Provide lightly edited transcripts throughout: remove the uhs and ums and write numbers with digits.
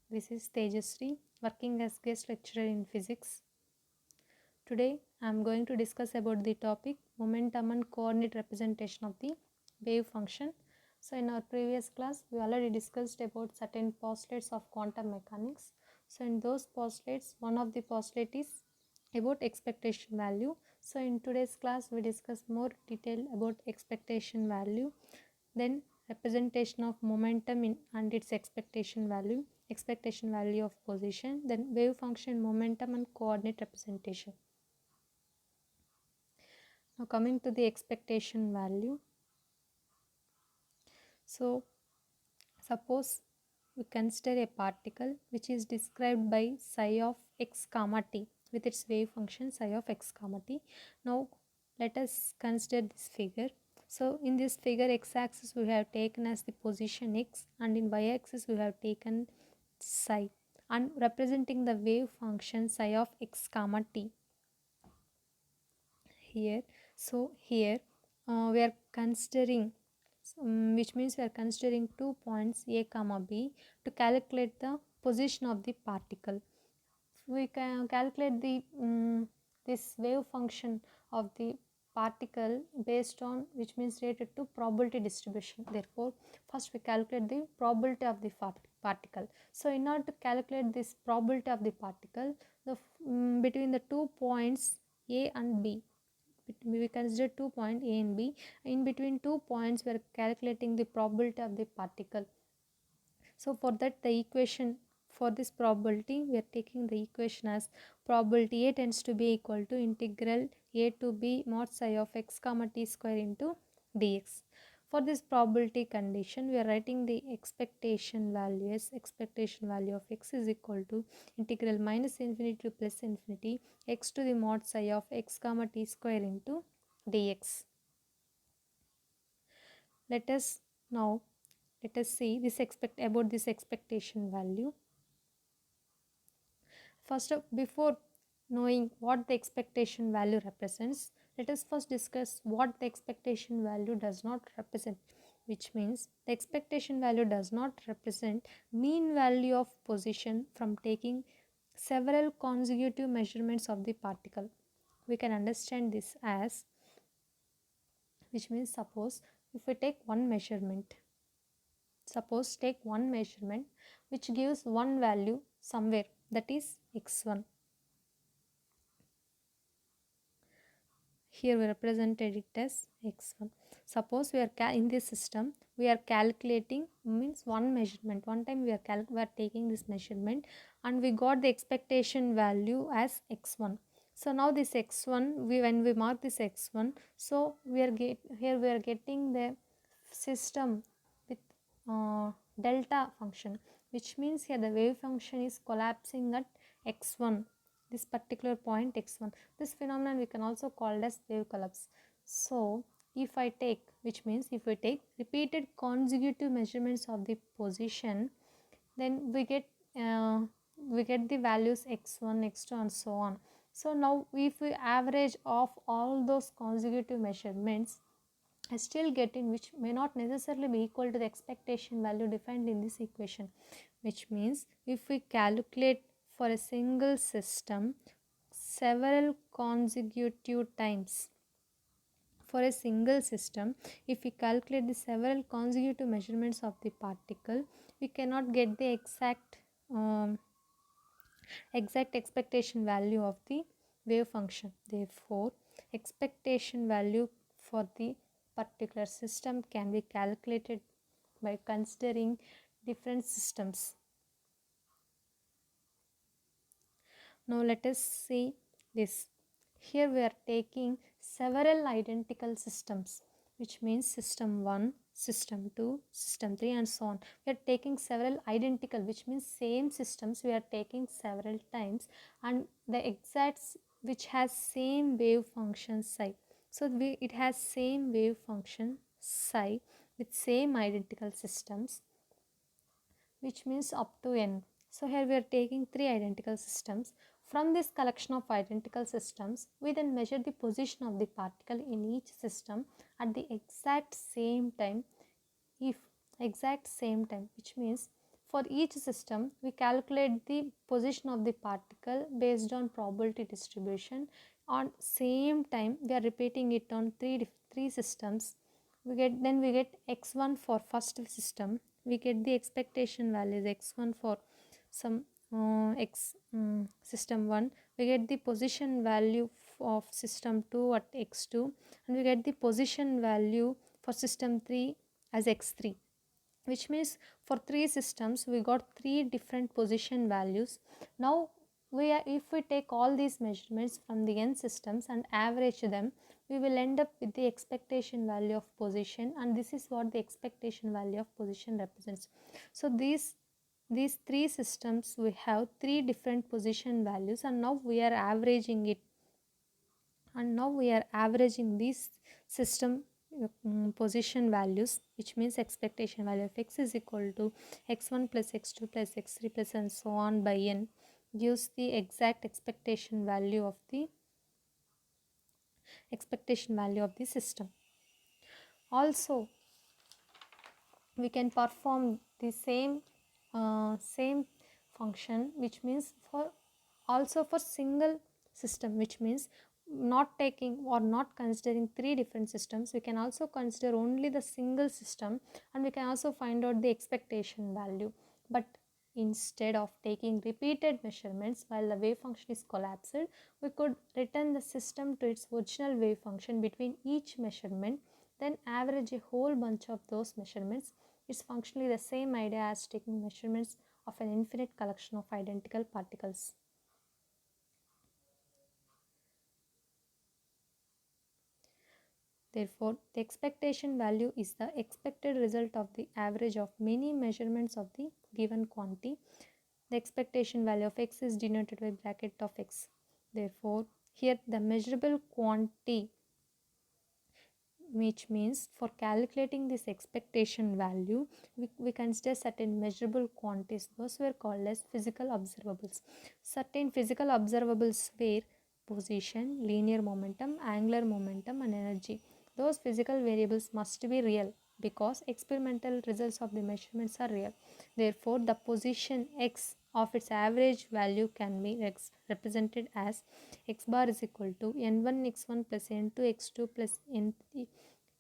This is Tejasri, working as guest lecturer in physics. Today I am going to discuss about the topic momentum and coordinate representation of the wave function. So in our previous class we already discussed about certain postulates of quantum mechanics. So in those postulates, one of the postulate is about expectation value. So in today's class we discuss more detail about expectation value, then representation of momentum and its expectation value of position, then wave function momentum and coordinate representation. Now coming to the expectation value. So suppose we consider a particle which is described by psi of x comma t with its wave function psi of x comma t. Now let us consider this figure. So in this figure, x-axis we have taken as the position x, and in y-axis we have taken psi, and representing the wave function psi of x comma t here. So here we are considering, which means we are considering 2 points a comma b to calculate the position of the particle. We can calculate the this wave function of the particle based on, which means related to probability distribution. Therefore first we calculate the probability of the particle. So in order to calculate this probability of the particle, between the 2 points a and b, we consider 2 points a and b. In between 2 points we are calculating the probability of the particle. So for that, the equation for this probability, we are taking the equation as probability A tends to be equal to integral a to b mod psi of x comma t square into dx. For this probability condition, we are writing the expectation value as expectation value of x is equal to integral minus infinity to plus infinity x to the mod psi of x comma t square into dx. Let us see this about this expectation value. First, before knowing what the expectation value represents, let us first discuss what the expectation value does not represent, which means the expectation value does not represent mean value of position from taking several consecutive measurements of the particle. We can understand this as, which means suppose if we take one measurement, take one measurement which gives one value somewhere, that is x1. Here we represented it as x1. Suppose we are in this system we are calculating, means one measurement, one time we are taking this measurement and we got the expectation value as x1. So now this x1, when we mark this x1, so we are getting the system with delta function, which means here the wave function is collapsing at x1, this particular point x1. This phenomenon we can also call as wave collapse. So if I take, which means if we take repeated consecutive measurements of the position, then we get the values x1, x2 and so on. So now if we average of all those consecutive measurements, I still get in which may not necessarily be equal to the expectation value defined in this equation, which means if we calculate for a single system several consecutive times, for a single system if we calculate the several consecutive measurements of the particle, we cannot get the exact expectation value of the wave function. Therefore expectation value for the particular system can be calculated by considering different systems. Now let us see this. Here we are taking several identical systems, which means system 1, system 2, system 3 and so on. We are taking several identical, which means same systems we are taking several times, and the exacts which has same wave function psi. So it has same wave function psi with same identical systems, which means up to n. So here we are taking 3 identical systems. From this collection of identical systems, we then measure the position of the particle in each system at the exact same time, which means For each system, we calculate the position of the particle based on probability distribution. On same time, we are repeating it on three systems. We get x1 for first system. We get the expectation values x1 for some system 1. We get the position value of system 2 at x2, and we get the position value for system 3 as x3, which means for three systems we got three different position values. Now if we take all these measurements from the n systems and average them, we will end up with the expectation value of position, and this is what the expectation value of position represents. So these three systems, we have three different position values, and now we are averaging it, and now we are averaging these system position values, which means expectation value of x is equal to x1 plus x2 plus x3 plus and so on by n, gives the exact expectation value of the system. Also, we can perform the same function, which means for single system, which means not taking or not considering three different systems. We can also consider only the single system, and we can also find out the expectation value. But instead of taking repeated measurements while the wave function is collapsed, we could return the system to its original wave function between each measurement, then average a whole bunch of those measurements. It's functionally the same idea as taking measurements of an infinite collection of identical particles. Therefore, the expectation value is the expected result of the average of many measurements of the given quantity. The expectation value of x is denoted by bracket of x. Therefore, here the measurable quantity, which means for calculating this expectation value, we consider certain measurable quantities. Those were called as physical observables. Certain physical observables were position, linear momentum, angular momentum, and energy. Those physical variables must be real because experimental results of the measurements are real. Therefore, the position x of its average value can be represented as x bar is equal to n1 x1 plus n2 x2 plus n3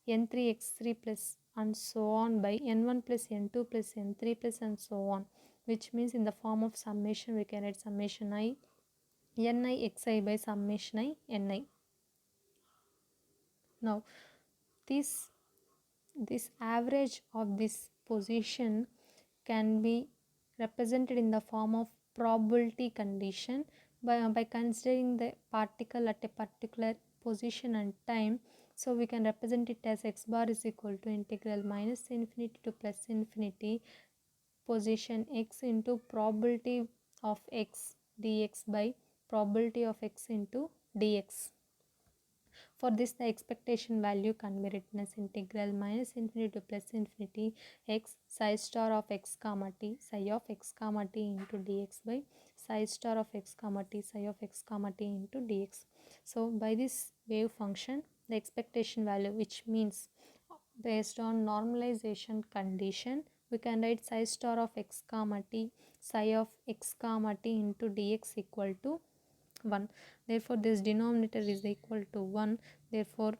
x3 plus and so on by n1 plus n2 plus n3 plus and so on, which means in the form of summation we can write summation I ni xi by summation I ni. Now this average of this position can be represented in the form of probability condition by considering the particle at a particular position and time. So we can represent it as x bar is equal to integral minus infinity to plus infinity position x into probability of x dx by probability of x into dx. For this, the expectation value can be written as integral minus infinity to plus infinity x psi star of x comma t psi of x comma t into dx by psi star of x comma t psi of x comma t into dx. So by this wave function, the expectation value, which means based on normalization condition, we can write psi star of x comma t psi of x comma t into dx equal to 1. Therefore, this denominator is equal to 1. Therefore,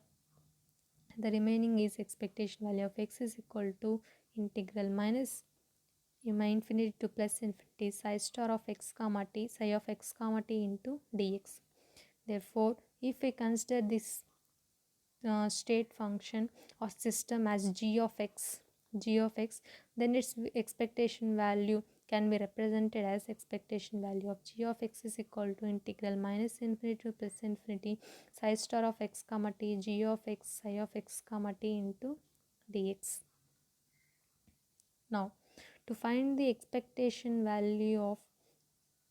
the remaining is expectation value of x is equal to integral minus infinity to plus infinity psi star of x comma t psi of x comma t into dx. Therefore, if we consider this state function or system as g of x, then its expectation value can be represented as expectation value of g of x is equal to integral minus infinity to plus infinity psi star of x comma t g of x psi of x comma t into dx. Now, to find the expectation value of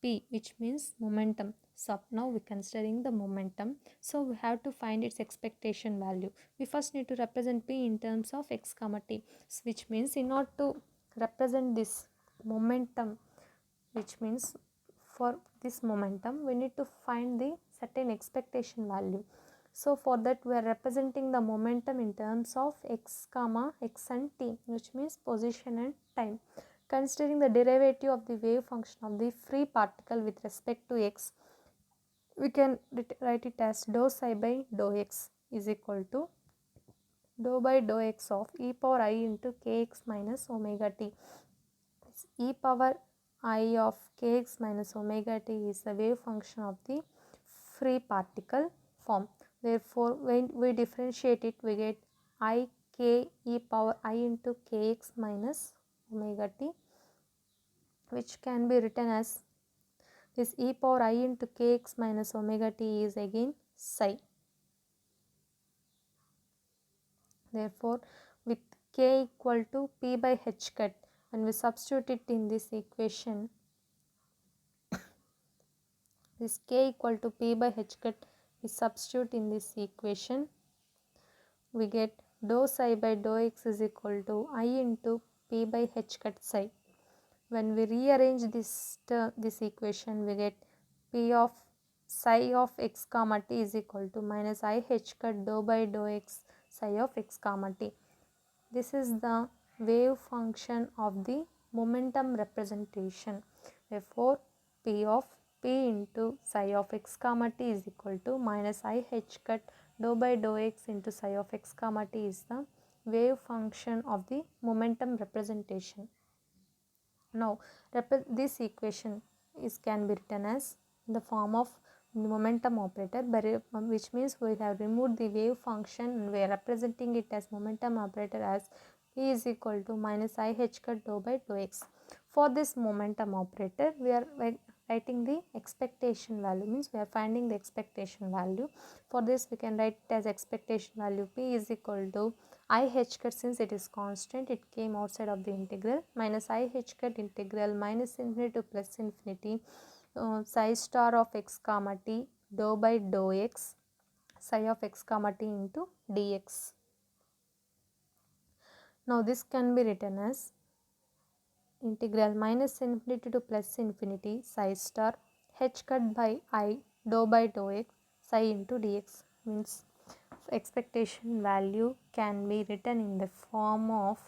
p, which means momentum. So now we're considering the momentum, so we have to find its expectation value. We first need to represent p in terms of x comma t, which means in order to represent this momentum, which means for this momentum we need to find the certain expectation value. So for that we are representing the momentum in terms of x comma x and t, which means position and time. Considering the derivative of the wave function of the free particle with respect to x, we can write it as dou psi by dou x is equal to dou by dou x of e power I into kx minus omega t. E power I of kx minus omega t is the wave function of the free particle form. Therefore, when we differentiate it, we get I k e power I into kx minus omega t, which can be written as this e power I into kx minus omega t is again psi. Therefore, with k equal to p by h cut, when we substitute it in this equation, this k equal to p by h cut is substitute in this equation, we get dou psi by dou x is equal to I into p by h cut psi. When we rearrange this equation, we get p of psi of x comma t is equal to minus I h cut dou by dou x psi of x comma t. This is the wave function of the momentum representation. Therefore, p of p into psi of x comma t is equal to minus I h cut dou by dou x into psi of x comma t is the wave function of the momentum representation. Now, this equation can be written as in the form of the momentum operator, which means we have removed the wave function and we are representing it as momentum operator as p is equal to minus I h cut dou by dou x. For this momentum operator, we are writing the expectation value, means we are finding the expectation value. For this, we can write it as expectation value p is equal to I h cut, since it is constant, it came outside of the integral, minus I h cut integral minus infinity to plus infinity psi star of x comma t dou by dou x psi of x comma t into dx. Now this can be written as integral minus infinity to plus infinity psi star h cut by I dou by dou x psi into dx, means expectation value can be written in the form of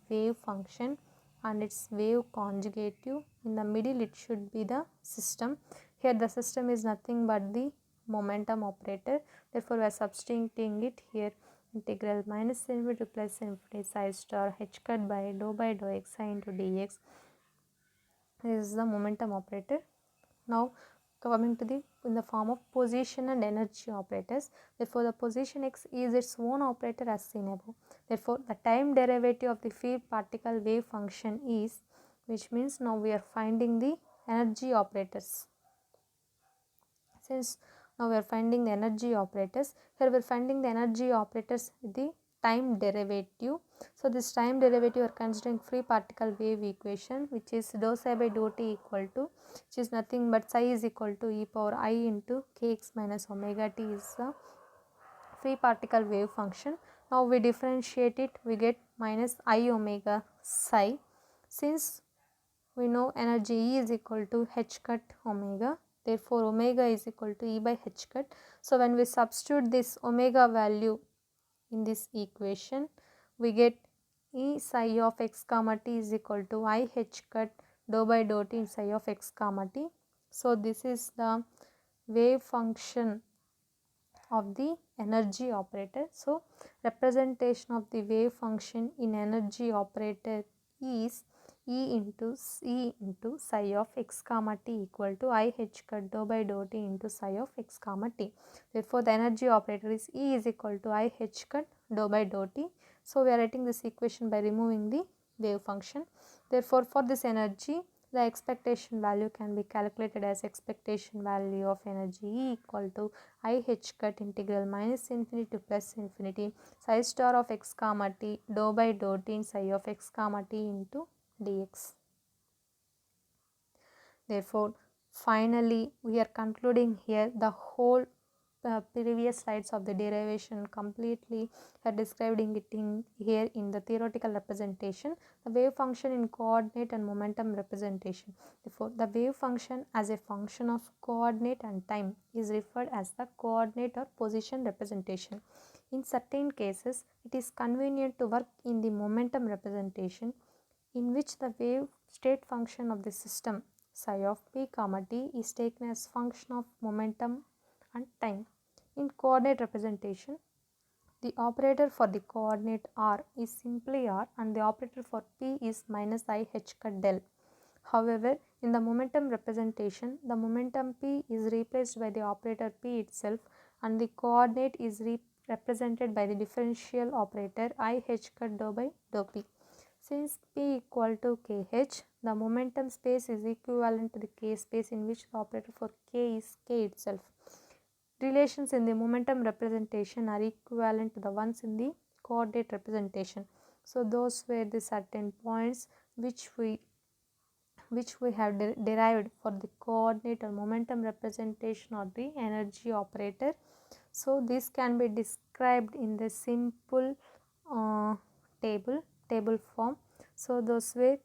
wave function and its wave conjugative. In the middle it should be the system. Here the system is nothing but the momentum operator. Therefore, we are substituting it here, integral minus infinity to plus infinity psi star h cut by dou x psi into dx. This is the momentum operator. Now coming to the in the form of position and energy operators. Therefore, the position x is its own operator as seen above. Therefore, the time derivative of the free particle wave function is, which means now we are finding the energy operators. Since now we are finding the energy operators, here we are finding the energy operators with the time derivative. So this time derivative are considering free particle wave equation, which is dou psi by dou t equal to, which is nothing but psi is equal to e power I into kx minus omega t is the free particle wave function. Now we differentiate it, we get minus I omega psi. Since we know energy E is equal to h cut omega, therefore omega is equal to E by h cut. So when we substitute this omega value in this equation, we get E psi of x comma t is equal to I h cut dou by dou t psi of x comma t. So this is the wave function of the energy operator. So representation of the wave function in energy operator is E into psi of x comma t equal to I h cut dou by dou t into psi of x comma t. Therefore, the energy operator is E is equal to I h cut dou by dou t. So we are writing this equation by removing the wave function. Therefore, for this energy, the expectation value can be calculated as expectation value of energy E equal to I h cut integral minus infinity to plus infinity psi star of x comma t dou by dou t psi of x comma t into dx. Therefore, finally we are concluding here the whole previous slides of the derivation completely are describing it here in the theoretical representation, the wave function in coordinate and momentum representation. Therefore, the wave function as a function of coordinate and time is referred as the coordinate or position representation. In certain cases, it is convenient to work in the momentum representation. in which the wave state function of the system psi of p comma t is taken as function of momentum and time. In coordinate representation, the operator for the coordinate r is simply r and the operator for p is minus I h cut del. However, in the momentum representation, the momentum p is replaced by the operator p itself and the coordinate is represented by the differential operator I h cut dou by dou p. Since p equal to kh, the momentum space is equivalent to the k space in which the operator for k is k itself. Relations in the momentum representation are equivalent to the ones in the coordinate representation. So those were the certain points which we have derived for the coordinate or momentum representation or the energy operator. So this can be described in the simple table form. So those were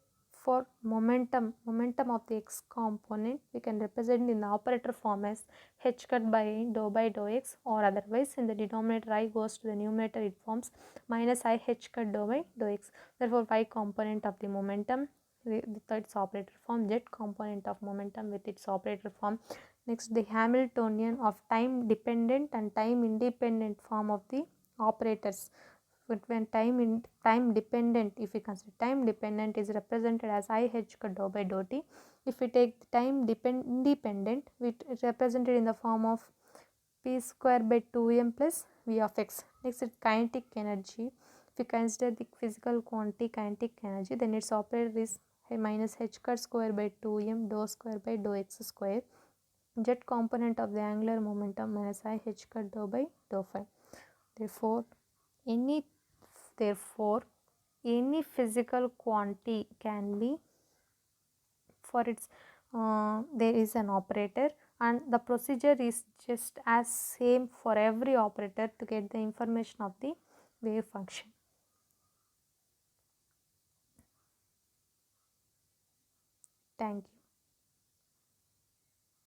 for momentum of the x component we can represent in the operator form as h cut by dou x, or otherwise in the denominator I goes to the numerator, it forms minus I h cut dou by dou x. Therefore y component of the momentum with its operator form, z component of momentum with its operator form. Next, the Hamiltonian of time dependent and time independent form of the operators. But when time dependent, if we consider time dependent, is represented as I h cut dou by dou t. If we take the time independent, it is represented in the form of p square by 2m plus v of x. Next, it's kinetic energy. If we consider the physical quantity kinetic energy, then its operator is minus h cut square by 2m dou square by dou x square. Z component of the angular momentum minus I h cut dou by dou phi. Therefore, any physical quantity can be, for its there is an operator, and the procedure is just as same for every operator to get the information of the wave function. Thank you.